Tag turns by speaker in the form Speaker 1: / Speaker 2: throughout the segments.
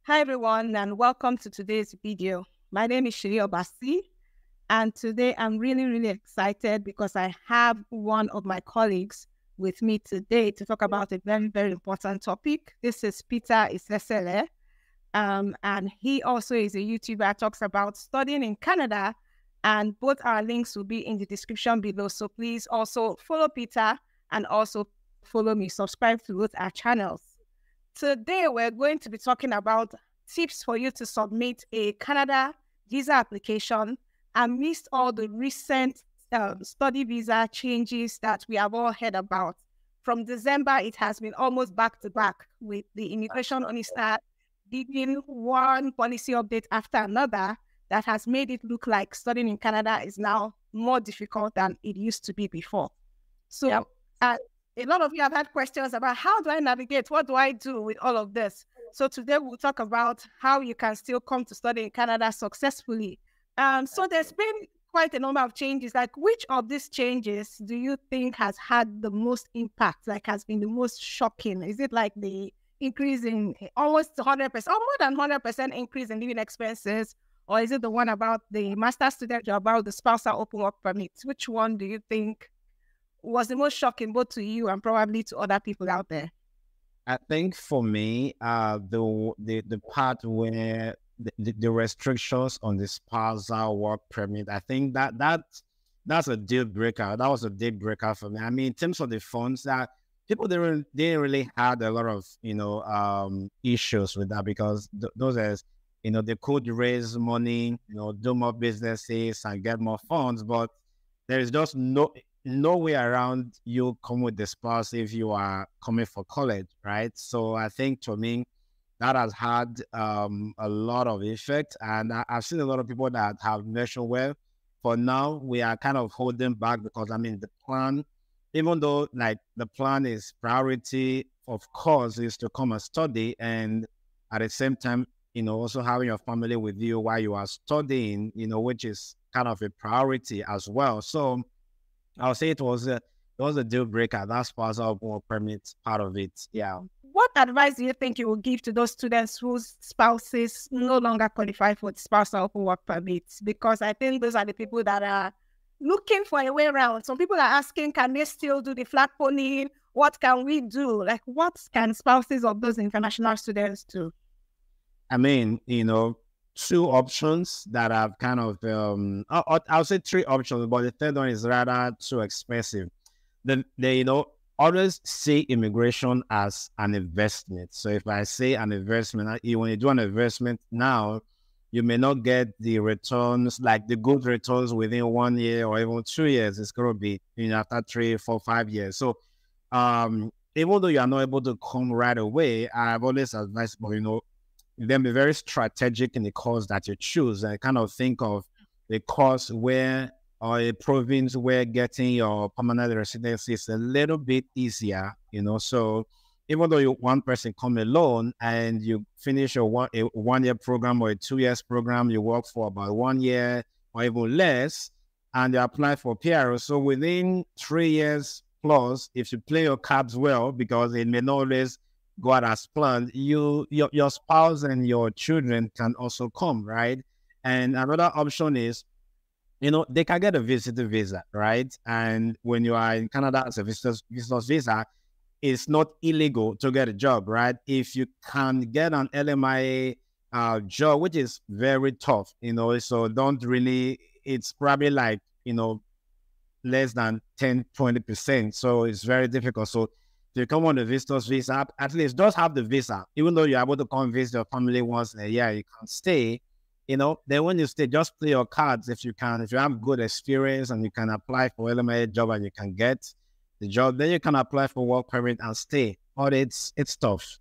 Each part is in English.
Speaker 1: Hi everyone, and welcome to today's video. My name is Seyi Obasi, and today I'm really excited because I have one of my colleagues with me today to talk about a very important topic. This is Peter Isesele, and he also is a YouTuber, talks about studying in Canada, and both our links will be in the description below. So please also follow Peter and also follow me, subscribe to both our channels. Today, we're going to be talking about tips for you to submit a Canada visa application amidst all the recent study visa changes that we have all heard about. From December, it has been almost back to back with the immigration minister giving one policy update after another that has made it look like studying in Canada is now more difficult than it used to be before. So, a lot of you have had questions about how do I navigate? What do I do with all of this? So today we'll talk about how you can still come to study in Canada successfully. So there's been quite a number of changes. Like, which of these changes do you think has had the most impact, like has been the most shocking? Is it like the increase in almost 100%, or more than 100% increase in living expenses? Or is it the one about the master student or about the spousal open work permits? Which one do you think was the most shocking both to you and probably to other people out there?
Speaker 2: I think for me, the part where the restrictions on the spousal work permit, I think that's a deal breaker. That was a deal breaker for me. I mean, in terms of the funds, that people didn't really had a lot of issues with that, because those are, they could raise money, do more businesses and get more funds, but there is just no way around you come with the spouse if you are coming for college, right? So I think, to me, that has had a lot of effect, and I've seen a lot of people that have mentioned, well, for now we are kind of holding back because, I mean, the plan, even though like the plan is priority, of course, is to come and study, and at the same time, also having your family with you while you are studying, which is kind of a priority as well. So I'll say it was a deal breaker. That spousal work permit part of it. Yeah.
Speaker 1: What advice do you think you will give to those students whose spouses no longer qualify for the spousal open work permits? Because I think those are the people that are looking for a way around. Some people are asking, can they still do the flag ponying? What can we do? Like, what can spouses of those international students do?
Speaker 2: I mean, two options that have kind of, I'll say three options, but the third one is rather too expensive. They always see immigration as an investment. So if I say an investment, when you do an investment now, you may not get the returns, like the good returns within 1 year or even 2 years. It's going to be, after 3, 4, 5 years. So even though you are not able to come right away, I've always advised, then be very strategic in the course that you choose, and kind of think of the course where, or a province where getting your permanent residency is a little bit easier, So even though one person come alone and you finish a 1 year program or a 2 years program, you work for about 1 year or even less, and you apply for PR. So within 3 years plus, if you play your cards well, because it may not always go out as planned, your spouse and your children can also come, right? And another option is, they can get a visitor visa, right? And when you are in Canada as a visitor's visa, it's not illegal to get a job, right? If you can get an LMIA job, which is very tough, so don't really, it's probably like, less than 10-20%. So it's very difficult. So if you come on the visitor's visa, at least just have the visa. Even though you're able to come visit your family once in a year, you can stay, then when you stay, just play your cards if you can. If you have good experience and you can apply for LMA job and you can get the job, then you can apply for work permit and stay. But it's tough.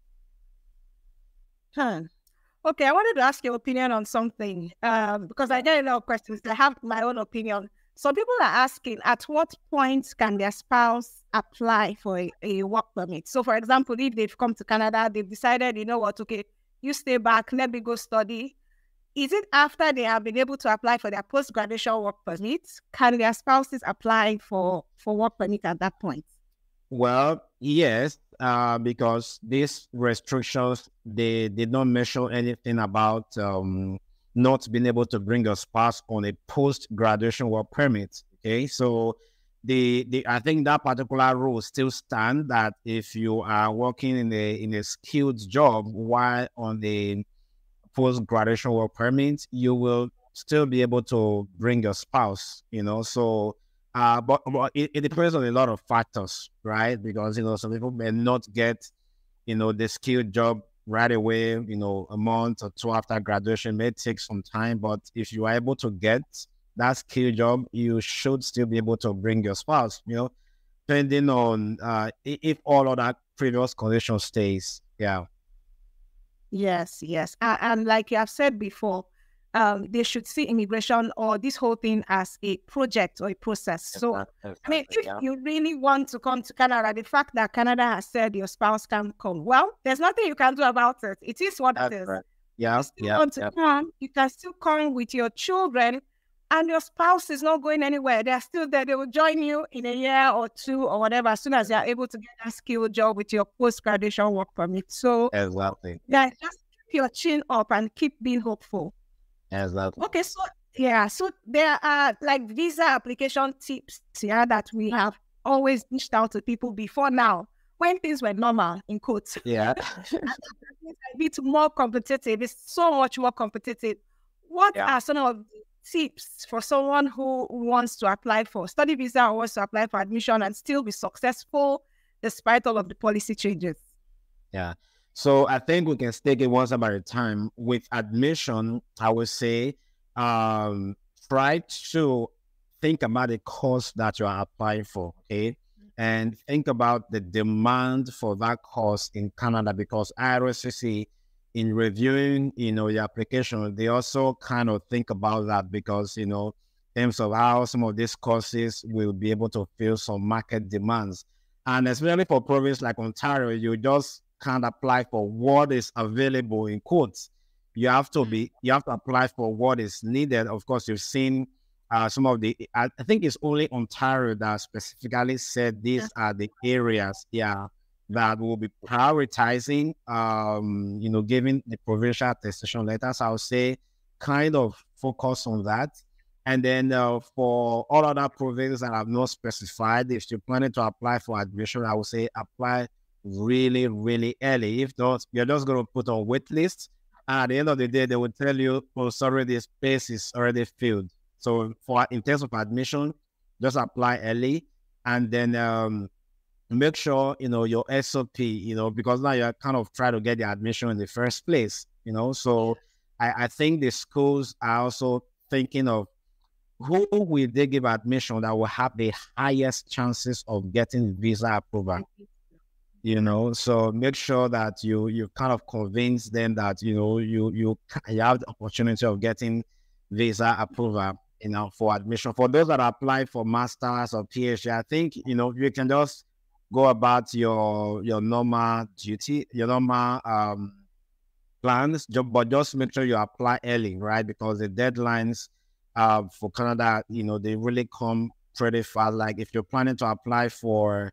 Speaker 1: Okay, I wanted to ask your opinion on something, because I get a lot of questions. I have my own opinion. Some people are asking, at what point can their spouse apply for a work permit? So, for example, if they've come to Canada, they've decided, okay, you stay back, let me go study. Is it after they have been able to apply for their post-graduation work permit? Can their spouses apply for work permit at that point?
Speaker 2: Well, yes, because these restrictions, they did not mention anything about not being able to bring your spouse on a post-graduation work permit. Okay, so I think that particular rule still stands, that if you are working in a skilled job while on the post-graduation work permit, you will still be able to bring your spouse, so but it depends on a lot of factors, right? Because some people may not get the skilled job right away, a month or two after graduation may take some time, but if you are able to get that skilled job, you should still be able to bring your spouse, depending on if all of that previous condition stays. Yeah.
Speaker 1: Yes, yes. And like you have said before, they should see immigration or this whole thing as a project or a process. So, I mean, if you really want to come to Canada, the fact that Canada has said your spouse can come, well, there's nothing you can do about it. It is what it is.
Speaker 2: Right. Yeah.
Speaker 1: If you want to come, you can still come with your children, and your spouse is not going anywhere. They're still there. They will join you in a year or two or whatever, as soon as you're able to get a skilled job with your post-graduation work permit. So,
Speaker 2: exactly.
Speaker 1: Yeah, just keep your chin up and keep being hopeful.
Speaker 2: Exactly.
Speaker 1: Okay, so so there are like visa application tips here that we have always dished out to people before now, when things were normal, in quotes.
Speaker 2: Yeah.
Speaker 1: It's a bit more competitive. It's so much more competitive. What are some of the tips for someone who wants to apply for study visa or wants to apply for admission and still be successful despite all of the policy changes?
Speaker 2: Yeah. So I think we can take it one step at a time. With admission, I would say try to think about the course that you are applying for, okay? And think about the demand for that course in Canada, because IRCC, in reviewing, your application, they also kind of think about that, because, in terms of how some of these courses will be able to fill some market demands. And especially for province like Ontario, you just can't apply for what is available in quotes. You have to apply for what is needed. Of course, you've seen some of the, I think it's only Ontario that specifically said these are the areas, that will be prioritizing, giving the provincial attestation letters. I would say kind of focus on that. And then for all other provinces that have not specified, if you're planning to apply for admission, I would say apply really, really early. If not, you're just going to put on wait list. At the end of the day, they will tell you, oh, sorry, this space is already filled. So in terms of admission, just apply early, and then make sure, your SOP, because now you're kind of trying to get the admission in the first place, So I think the schools are also thinking of who will they give admission that will have the highest chances of getting visa approval. So make sure that you kind of convince them that, you have the opportunity of getting visa approval, for admission. For those that apply for masters or PhD, I think, you can just go about your normal duty, your normal plans, but just make sure you apply early, right? Because the deadlines for Canada, they really come pretty fast. Like if you're planning to apply for,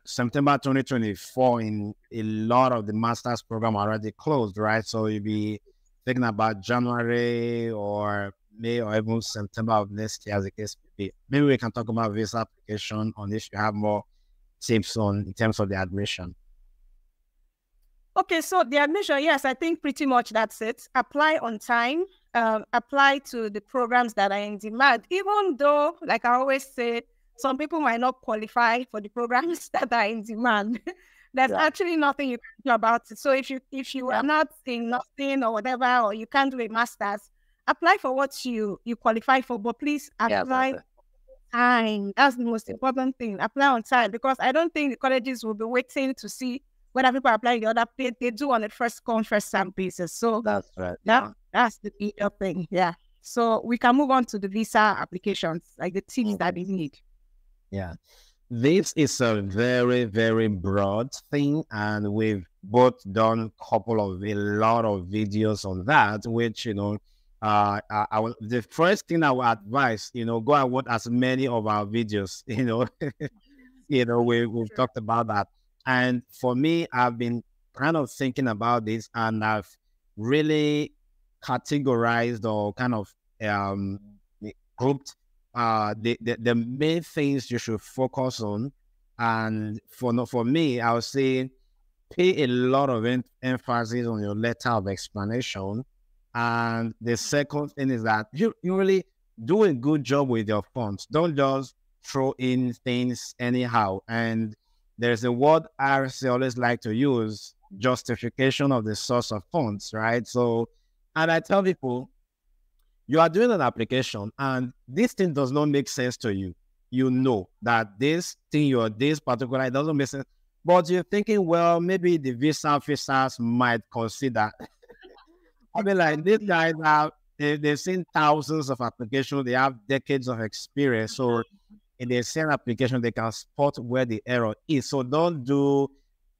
Speaker 2: September 2024, in a lot of the master's program already closed, right? So you'll be thinking about January or May or even September of next year, as the case may be. Maybe we can talk about visa application on if you have more tips in terms of the admission.
Speaker 1: Okay, so the admission, yes, I think pretty much that's it. Apply on time, apply to the programs that are in demand, even though, like I always say, some people might not qualify for the programs that are in demand. There's actually nothing you can do about it. So if you are not in nothing or whatever, or you can't do a master's, apply for what you qualify for, but please apply on time. That's the most important thing. Apply on time, because I don't think the colleges will be waiting to see whether people apply the other place. They do on a first come, first served basis. So
Speaker 2: that's right.
Speaker 1: That's the bigger thing. Yeah. So we can move on to the visa applications, like the tips that we need.
Speaker 2: Yeah. This is a very, very broad thing, and we've both done a lot of videos on that, which, the first thing I would advise, go and watch as many of our videos, we've talked about that. And for me, I've been kind of thinking about this, and I've really categorized or kind of grouped the main things you should focus on. And for me, I would say pay a lot of emphasis on your letter of explanation. And the second thing is that you really do a good job with your fonts. Don't just throw in things anyhow. And there's a word I always like to use, justification of the source of funds, right? So, and I tell people, you are doing an application and this thing does not make sense to you. You know that this thing, this particular, it doesn't make sense. But you're thinking, well, maybe the visa officers might consider. I mean, like, these guys they've seen thousands of applications. They have decades of experience. So in the same application, they can spot where the error is. So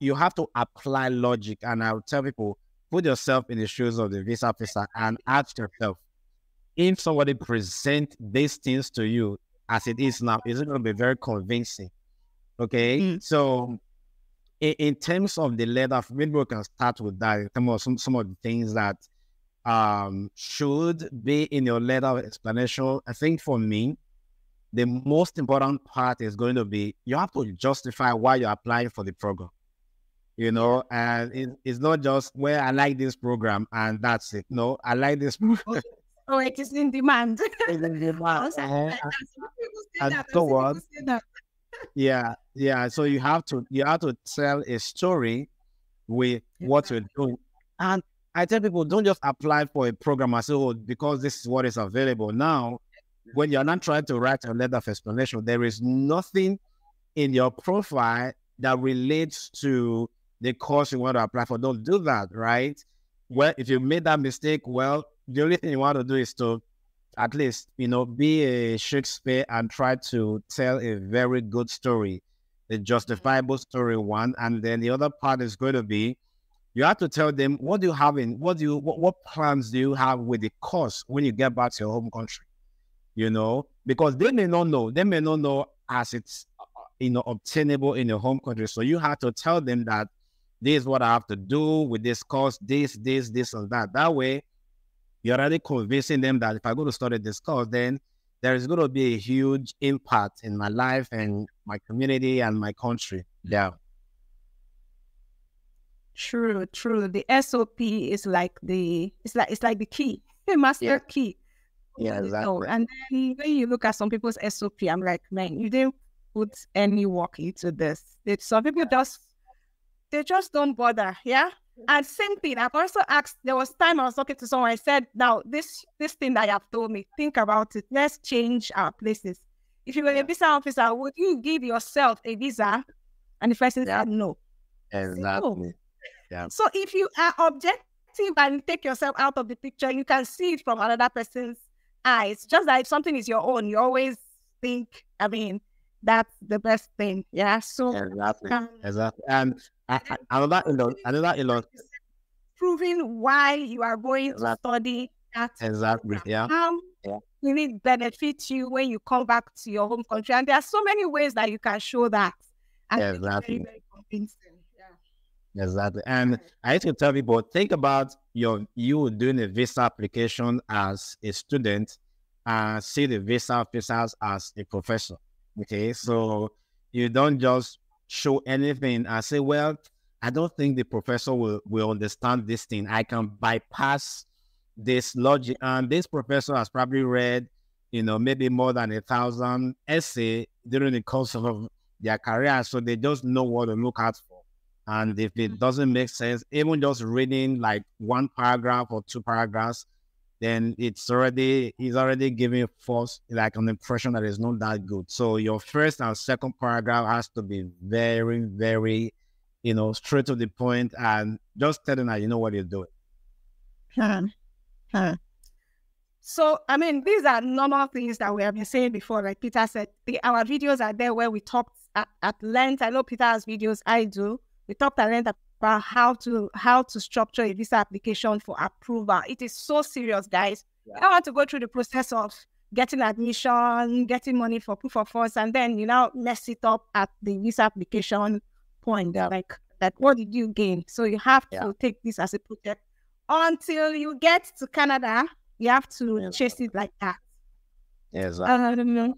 Speaker 2: you have to apply logic. And I'll tell people, put yourself in the shoes of the visa officer and ask yourself, if somebody present these things to you as it is now, is it going to be very convincing? Okay. So in terms of the letter, maybe we can start with that. In terms of some of the things that should be in your letter of explanation. I think for me, the most important part is going to be, you have to justify why you're applying for the program. And it's not just, well, I like this program and that's it. No, I like this program.
Speaker 1: Oh, it is in demand.
Speaker 2: It's in demand. And so on. Yeah. So you have to tell a story with what you're doing. And I tell people, don't just apply for a program and say, oh, because this is what is available now. When you're not trying to write a letter of explanation, there is nothing in your profile that relates to the course you want to apply for. Don't do that, right? Well, if you made that mistake, well, the only thing you want to do is to at least, be a Shakespeare and try to tell a very good story, a justifiable story one. And then the other part is going to be, you have to tell them, what plans do you have with the course when you get back to your home country? Because they may not know as it's, obtainable in your home country. So you have to tell them that this is what I have to do with this course, this, and that. That way, you're already convincing them that if I go to study this course, then there is going to be a huge impact in my life and my community and my country. Yeah.
Speaker 1: True. The SOP is like the key, the master key.
Speaker 2: Yeah, exactly.
Speaker 1: And then when you look at some people's SOP, I'm like, man, you didn't put any work into this. Some people they just don't bother. Yeah. And same thing, I've also asked, there was time I was talking to someone, I said, now this thing that you have told me, think about it. Let's change our places. If you were a visa officer, would you give yourself a visa? And the person said no.
Speaker 2: Exactly.
Speaker 1: No.
Speaker 2: Yeah.
Speaker 1: So if you are objective and take yourself out of the picture, you can see it from another person's eyes. Just that if something is your own, you always think, that's the best thing. Yeah. So
Speaker 2: exactly. And another
Speaker 1: proving why you are going to study that.
Speaker 2: Exactly. Yeah.
Speaker 1: How will it benefit you when you come back to your home country? And there are so many ways that you can show that. And
Speaker 2: exactly.
Speaker 1: Very, very convincing. Yeah.
Speaker 2: Exactly. And I used to tell people, think about you doing a visa application as a student and see the visa officers as a professor. Okay. So you don't just show anything and say, well, I don't think the professor will understand this thing. I can bypass this logic. And this professor has probably read, maybe more than 1,000 essays during the course of their career. So they just know what to look out for. And if it doesn't make sense, even just reading like one paragraph or two paragraphs, then he's already giving false, like an impression that is not that good. So your first and second paragraph has to be very, very, straight to the point and just tell them that you know what you're doing.
Speaker 1: So, these are normal things that we have been saying before. Like Peter said, our videos are there where we talked at length. I know Peter has videos, I do. We talked at length about how to structure a visa application for approval. It is so serious, guys. Yeah. I want to go through the process of getting admission, getting money for proof of funds, and then you now mess it up at the visa application point. Like what did you gain? So you have to take this as a project until you get to Canada. You have to chase it like that.
Speaker 2: Exactly.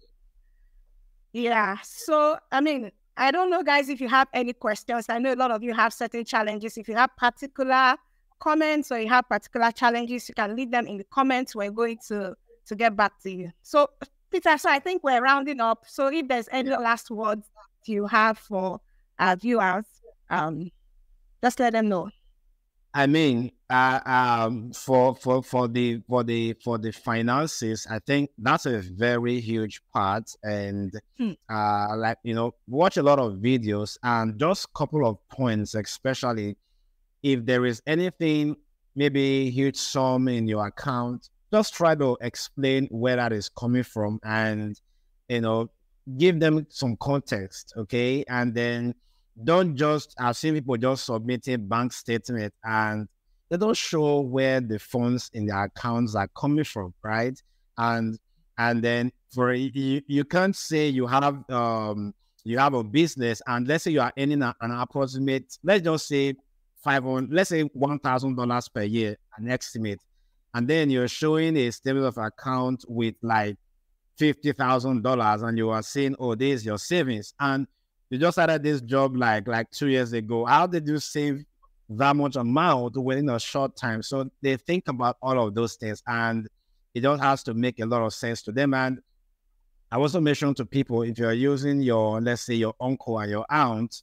Speaker 1: Yeah. So, I mean, I don't know, guys, if you have any questions. I know a lot of you have certain challenges. If you have particular comments or you have particular challenges, you can leave them in the comments. We're going to get back to you. So, Peter, so I think we're rounding up. So if there's any last words you have for our viewers, just let them know.
Speaker 2: I mean, for the finances, I think that's a very huge part. And like, you know, watch a lot of videos and just a couple of points, especially if there is anything, maybe huge sum in your account, just try to explain where that is coming from and, you know, give them some context, okay? And then don't just, I've seen people just submitting bank statement and they don't show where the funds in their accounts are coming from, right? And then for you can't say you have a business and let's say you are earning an approximate, let's just say let's say $1,000 per year, an estimate, and then you're showing a statement of account with like $50,000 and you are saying, oh, this is your savings, and you just started this job like 2 years ago. How did you save that much amount within a short time? So they think about all of those things and it just has to make a lot of sense to them. And I also mentioned to people, if you're using your, let's say your uncle and your aunt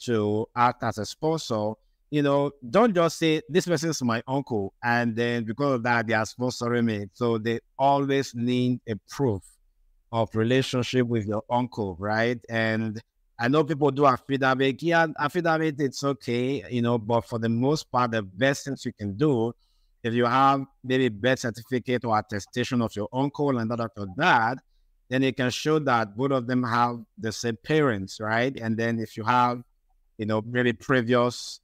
Speaker 2: to act as a sponsor, you know, don't just say this person is my uncle and then because of that they are sponsoring me. So they always need a proof of relationship with your uncle, right? And I know people do affidavit. Yeah, affidavit, it's okay, you know, but for the most part, the best things you can do, if you have maybe birth certificate or attestation of your uncle and that of your dad, then it can show that both of them have the same parents, right? And then if you have, you know, maybe previous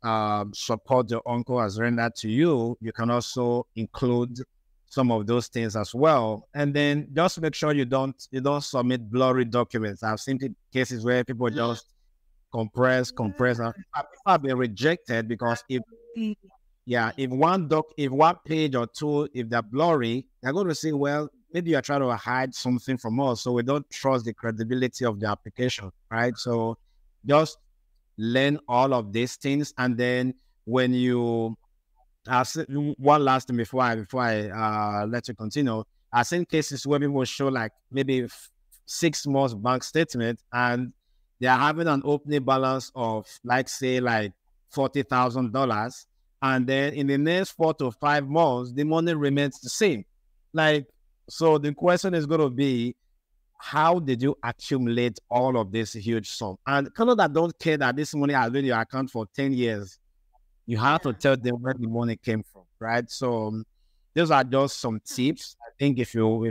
Speaker 2: support your uncle has rendered to you, you can also include some of those things as well. And then just make sure you don't submit blurry documents. I've seen cases where people just compress, and people have been rejected because if one page or two, if they're blurry, they're going to say, well, maybe you're trying to hide something from us, so we don't trust the credibility of the application, right? So just learn all of these things, and then when you one last thing before I let you continue. I've seen cases where people show like maybe 6 months bank statement and they are having an opening balance of like say like $40,000, and then in the next 4 to 5 months the money remains the same. Like, so the question is going to be, how did you accumulate all of this huge sum? And Canada don't care that this money has been in your account for 10 years. You have to tell them where the money came from, right? So those are just some tips. I think if you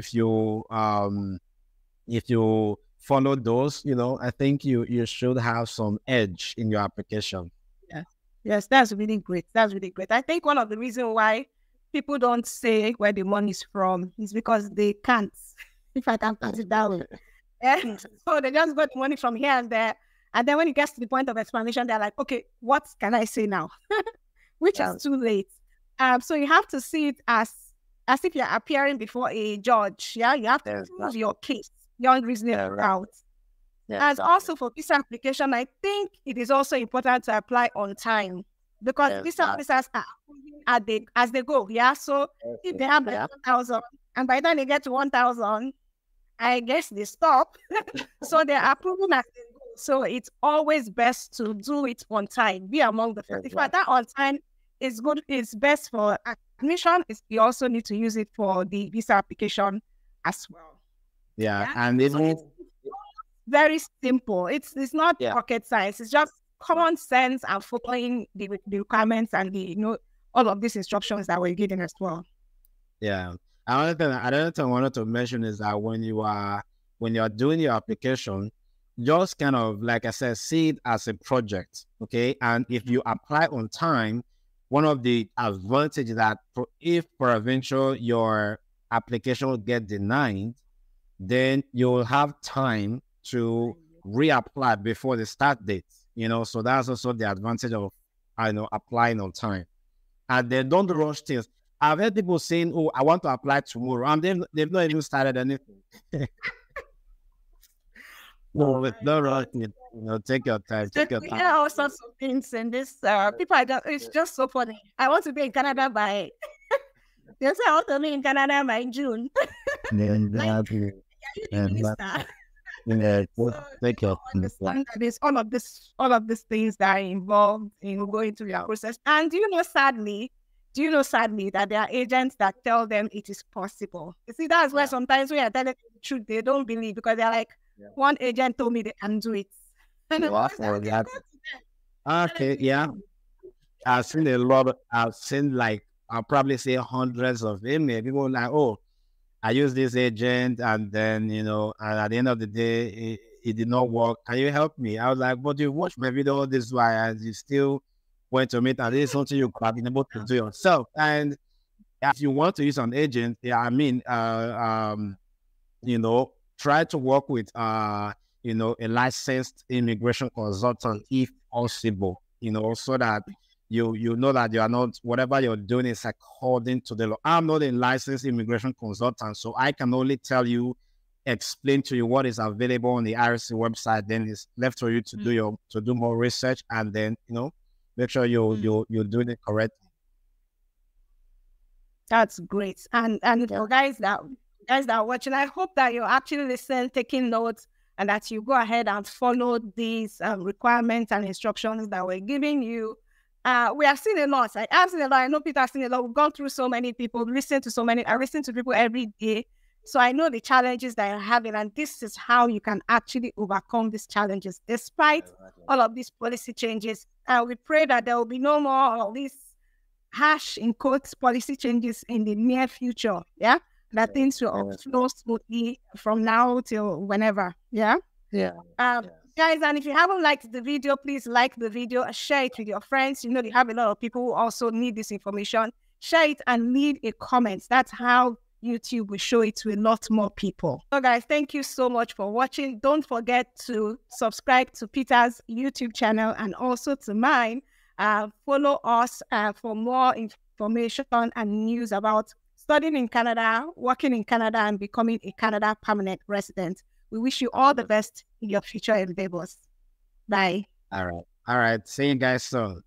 Speaker 2: follow those, you know, I think you should have some edge in your application.
Speaker 1: Yes, that's really great. That's really great. I think one of the reasons why people don't say where the money is from is because they can't, if I can put it down. So they just got money from here and there. And then when it gets to the point of explanation, they're like, okay, what can I say now? Which is too late. So you have to see it as if you're appearing before a judge. Yeah, you have to prove your case, your reasoning out. And also for visa application, I think it is also important to apply on time because visa officers are as they go. Yeah, so if they have like 1,000, and by the time they get to 1,000, I guess they stop. So they are approving as they go. So it's always best to do it on time. Be among the first. In fact, that on time is good. It's best for admission. You also need to use it for the visa application as well.
Speaker 2: And it's
Speaker 1: very simple. It's not rocket science. It's just common sense and following the requirements and the all of these instructions that we're getting as well.
Speaker 2: Yeah. Another thing I wanted to mention is that when you're doing your application, just kind of, like I said, see it as a project, okay? And if you apply on time, one of the advantages that if peradventure your application will get denied, then you'll have time to reapply before the start date. So that's also the advantage of applying on time. And they don't rush things. I've heard people saying, "Oh, I want to apply tomorrow," and they've not even started anything. No, no rushing. Take your time. Take your time.
Speaker 1: Yeah, all sorts of things in this. People are it's just so funny. I want to be in Canada by. They say I want to be in Canada by June.
Speaker 2: Take your
Speaker 1: understand that there's all of these things that are involved in going through your process. And do you know sadly that there are agents that tell them it is possible? You see, that's why sometimes when I tell them the truth, they don't believe, because they're like, one agent told me they can do it. And
Speaker 2: okay, yeah. I've seen a lot. I've seen I'll probably say hundreds of emails. People like, "Oh, I use this agent, and then and at the end of the day, it did not work. Can you help me?" I was like, "But you watched my video all this while, and you still went to meet, and this is something you could have been able to do yourself." And if you want to use an agent, try to work with a licensed immigration consultant if possible. So that you know that you are not, whatever you're doing is according to the law. I'm not a licensed immigration consultant, so I can only explain to you what is available on the IRC website. Then it's left for you to do more research, and then make sure you're doing it correctly.
Speaker 1: That's great. And guys that are watching, I hope that you're actually listening, taking notes, and that you go ahead and follow these requirements and instructions that we're giving you. We have seen a lot. I've seen a lot. I know Peter has seen a lot. We've gone through so many people, listened to so many. I listen to people every day. So I know the challenges that you're having, and this is how you can actually overcome these challenges despite all of these policy changes. We pray that there will be no more of these harsh, in quotes, policy changes in the near future. Yeah. That things will flow smoothly from now till whenever. Yeah. Guys, and if you haven't liked the video, please like the video, share it with your friends. You have a lot of people who also need this information. Share it and leave a comment. That's how YouTube will show it to a lot more people. So guys, thank you so much for watching. Don't forget to subscribe to Peter's YouTube channel and also to mine. Follow us for more information and news about studying in Canada, working in Canada, and becoming a Canada permanent resident. We wish you all the best in your future endeavors. Bye.
Speaker 2: All right. See you guys soon.